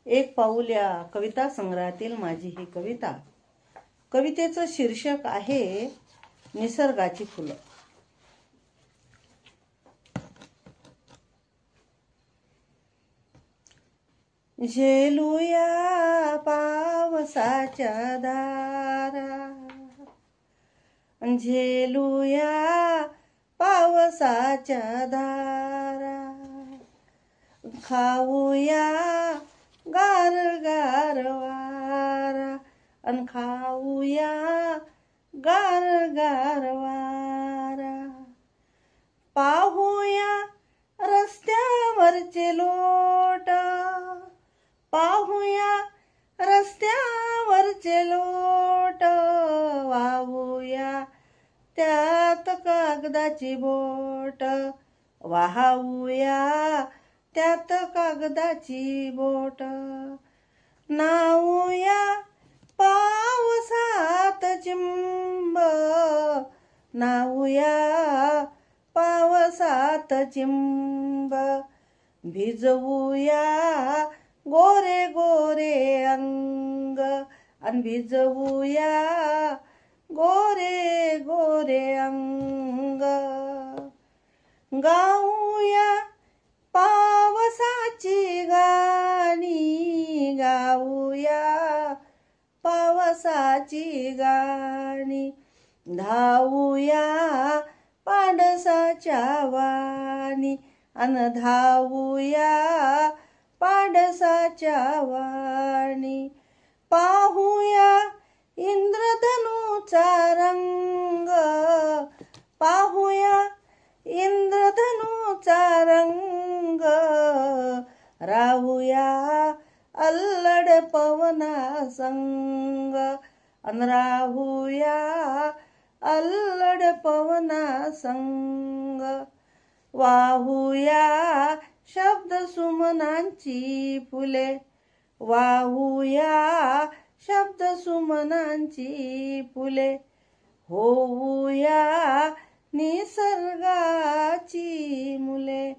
एक पाऊल या कविता संग्रहातील माझी ही कविता. कवितेचं शीर्षक आहे निसर्गाची फुलं. झेलूया पावसाच्या धारा, झेलूया पावसाच्या धारा, खाऊया गार गार वारा, अन खाऊया गार गार वारा. पाहूया रस्त्यावरचे लोट, पाहूया रस्त्यावरचे लोट, वाहूया त्यात कागदाची बोट, वाहूया त्यात कागदाची बोट. नाऊया पावसात चिंब, नाऊया पावसात चिंब, भिजवूया गोरे गोरे अंग, अन भिजवूया गोरे गोरे अंग. गाऊया पावसाची गाणी, गाऊया पावसाची गाणी, धावूया पाडसाच्या वाणी, अन धावूया पाडसाच्या वाणी. पाहूया इंद्रधनुचा रंग, पाहूया इंद्रधनुचा रंग, राहूया अल्लड पवना संग, अन राहूया अल्लड पवना संग. वाहूया शब्द सुमनांची फुले, वाहूया शब्द सुमनांची फुले, होऊया निसर्गाची मुले.